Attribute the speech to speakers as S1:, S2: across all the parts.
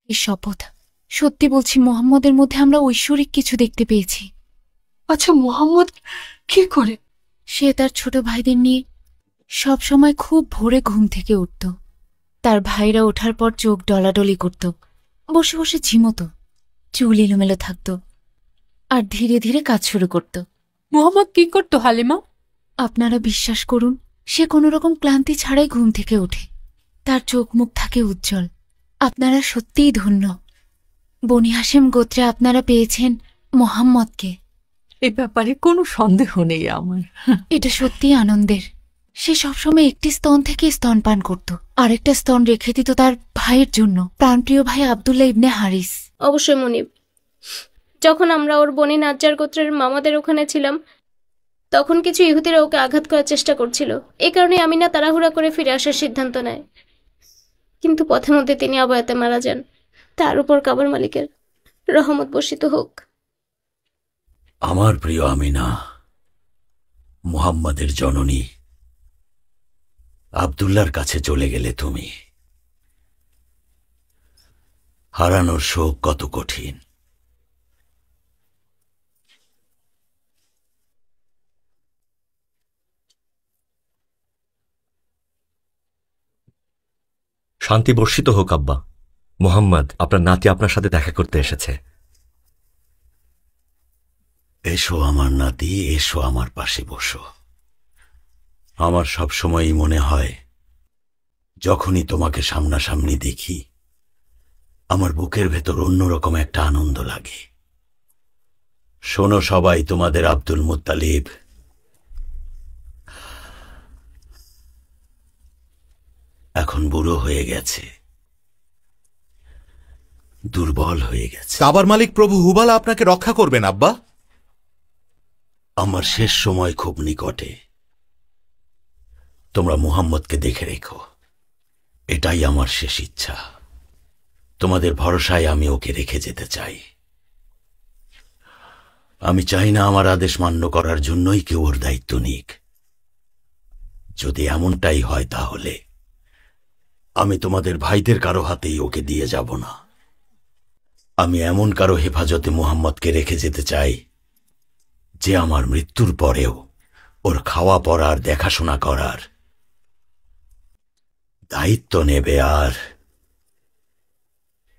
S1: এই শপথ, সত্যি বলছি, মোহাম্মদের মধ্যে আমরা ঐশ্বরিক কিছু দেখতে পেয়েছি।
S2: আচ্ছা, মোহাম্মদ কি করে?
S1: সে তার ছোট ভাইদের নিয়ে সব সময় খুব ভোরে ঘুম থেকে উঠত। তার ভাইরা ওঠার পর চোখ ডলাডলি করত, বসে বসে ঝিমত, চুল এলোমেলো থাকত, আর ধীরে ধীরে কাজ শুরু করত।
S2: মোহাম্মদ কি করতো হালিমা?
S1: আপনারা বিশ্বাস করুন, সে কোনো রকম ক্লান্তি ছাড়াই ঘুম থেকে ওঠে। তার চোখ মুখ থাকে উজ্জ্বল। আপনারা সত্যিই ধন্য। বনি হাশেম গোত্রে আপনারা পেয়েছেন মোহাম্মদকে।
S2: এ ব্যাপারে কোনো সন্দেহ নেই আমার।
S1: এটা সত্যিই আনন্দের। সে সবসময় একটি স্তন থেকে স্তনপান করত, আরেকটা স্তন রেখে দিত তার ভাইয়ের জন্য, প্রাণপ্রিয় ভাই আব্দুল্লাহ ইবনে হারিস।
S3: অবশ্যই মুনিব, যখন আমরা ওর বনি নাজ্জার গোত্রের মামাদের ওখানে ছিলাম, তখন কিছু ইহুদিরা ওকে আঘাত করার চেষ্টা করছিল। এই কারণে আমিনা তাড়াহুড়া করে ফিরে আসার সিদ্ধান্ত নেয়, কিন্তু পথের মধ্যে তিনি আবয়াতে মারা যান। তার উপর কাবার মালিকের রহমত বর্ষিত হোক।
S4: আমার প্রিয় আমিনা, মুহাম্মাদের জননী, আব্দুল্লাহর কাছে চলে গেলে তুমি। হারানোর শোক কত কঠিন।
S5: শান্তি বর্ষিত হোক আব্বা। মোহাম্মদ, আপনার নাতি আপনার সাথে দেখা করতে এসেছে।
S4: এসো আমার নাতি, এসো আমার পাশে বসো। আমার সব সময়ই মনে হয়, যখনই তোমাকে সামনাসামনি দেখি, আমার বুকের ভেতর অন্যরকম একটা আনন্দ লাগে। শোনো সবাই, তোমাদের আব্দুল মুত্তালিব এখন বুড়ো হয়ে গেছে, দুর্বল হয়ে গেছে।
S6: কাবার মালিক প্রভু হুবাল আপনাকে রক্ষা করবেন আব্বা।
S4: আমার শেষ সময় খুব নিকটে। তোমরা মুহাম্মদকে দেখে রেখো, এটাই আমার শেষ ইচ্ছা। তোমাদের ভরসায় আমি ওকে রেখে যেতে চাই। আমি চাই না আমার আদেশ মান্য করার জন্যই কেউ ওর দায়িত্ব নিক। যদি এমনটাই হয়, তাহলে আমি তোমাদের ভাইদের কারো হাতেই ওকে দিয়ে যাব না। আমি এমন কারো হেফাজতে মুহাম্মদকে রেখে যেতে চাই, যে আমার মৃত্যুর পরেও ওর খাওয়া পরার দেখাশোনা করার দায়িত্ব নেবে, আর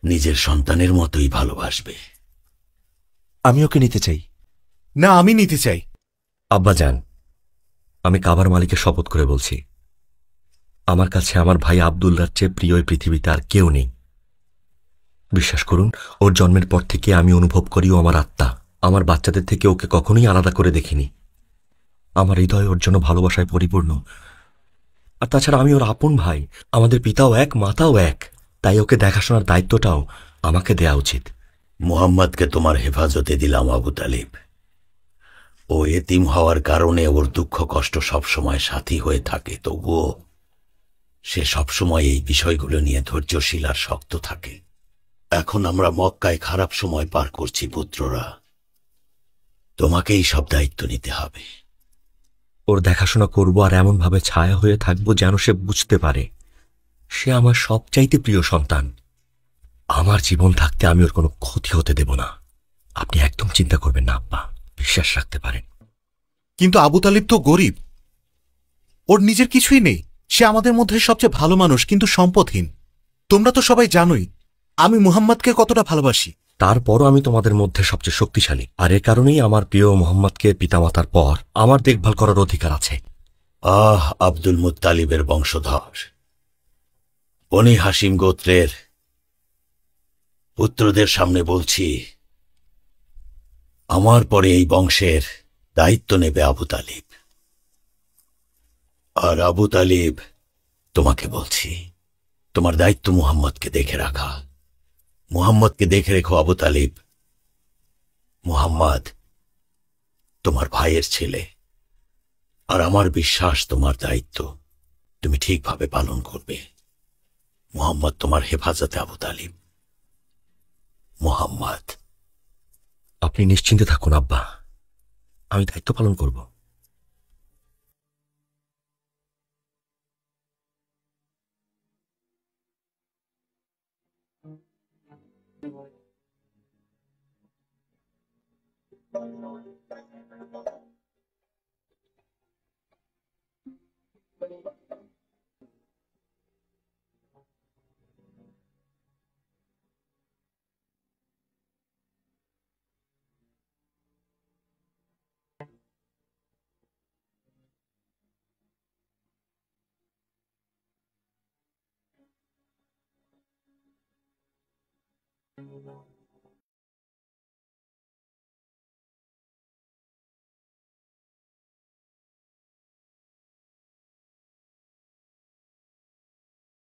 S4: নিজের সন্তানের মতোই ভালোবাসবে।
S7: আমি ওকে নিতে চাই।
S6: না, আমি নিতে চাই।
S5: আব্বা যান, আমি কাবার মালিকের শপথ করে বলছি, আমার কাছে আমার ভাই আব্দুল্লাহর চেয়ে প্রিয় এই পৃথিবীতে আর কেউ নেই। বিশ্বাস করুন, ওর জন্মের পর থেকে আমি অনুভব করি ও আমার আত্মা। আমার বাচ্চাদের থেকে ওকে কখনোই আলাদা করে দেখিনি। আমার হৃদয় ওর জন্য ভালোবাসায় পরিপূর্ণ। আর তাছাড়া আমি ওর আপন ভাই। আমাদের পিতাও এক, মাতাও এক। তাই ওকে দেখাশোনার দায়িত্বটাও আমাকে দেয়া উচিত।
S4: মুহাম্মদকে তোমার হেফাজতে দিলাম আবু তালিব। ও এতিম হওয়ার কারণে ওর দুঃখ কষ্ট সবসময় সাথী হয়ে থাকে, তবুও সে সবসময় এই বিষয়গুলো নিয়ে ধৈর্যশীল আর শক্ত থাকে। এখন আমরা মক্কায় খারাপ সময় পার করছি পুত্ররা, তোমাকেই সব দায়িত্ব নিতে হবে।
S5: ওর দেখাশোনা করব, আর এমনভাবে ছায়া হয়ে থাকবো যেন সে বুঝতে পারে সে আমার সবচাইতে প্রিয় সন্তান। আমার জীবন থাকতে আমি ওর কোনো ক্ষতি হতে দেব না। আপনি একদম চিন্তা করবেন না আব্বা, বিশ্বাস রাখতে পারেন।
S6: কিন্তু আবু তালিব তো গরিব, ওর নিজের কিছুই নেই। সে আমাদের মধ্যে সবচেয়ে ভালো মানুষ, কিন্তু সম্পদহীন। তোমরা তো সবাই জানোই আমি মুহাম্মদকে কতটা ভালোবাসি।
S5: তারপরও আমি তোমাদের মধ্যে সবচেয়ে শক্তিশালী, আর এ কারণেই আমার প্রিয় মোহাম্মদকে পিতামাতার পর আমার দেখভাল করার অধিকার আছে।
S4: আব্দুল মুত্তালিবের বংশধর, বনি হাশিম গোত্রের পুত্রদের সামনে বলছি, আমার পরে এই বংশের দায়িত্ব নেবে আবু তালিব। আর আবু তালিব, তোমাকে বলছি, তোমার দায়িত্ব মুহাম্মদকে দেখে রাখা। মুহাম্মদকে দেখে রেখো আবু তালিব। মুহাম্মদ তোমার ভাইয়ের ছেলে, আর আমার বিশ্বাস তোমার দায়িত্ব তুমি ঠিকভাবে পালন করবে। মুহাম্মদ তোমার হেফাজতে আবু তালিব। মুহাম্মদ।
S5: আপনি নিশ্চিন্তে থাকুন আব্বা, আমি দায়িত্ব পালন করব।
S8: Thank you.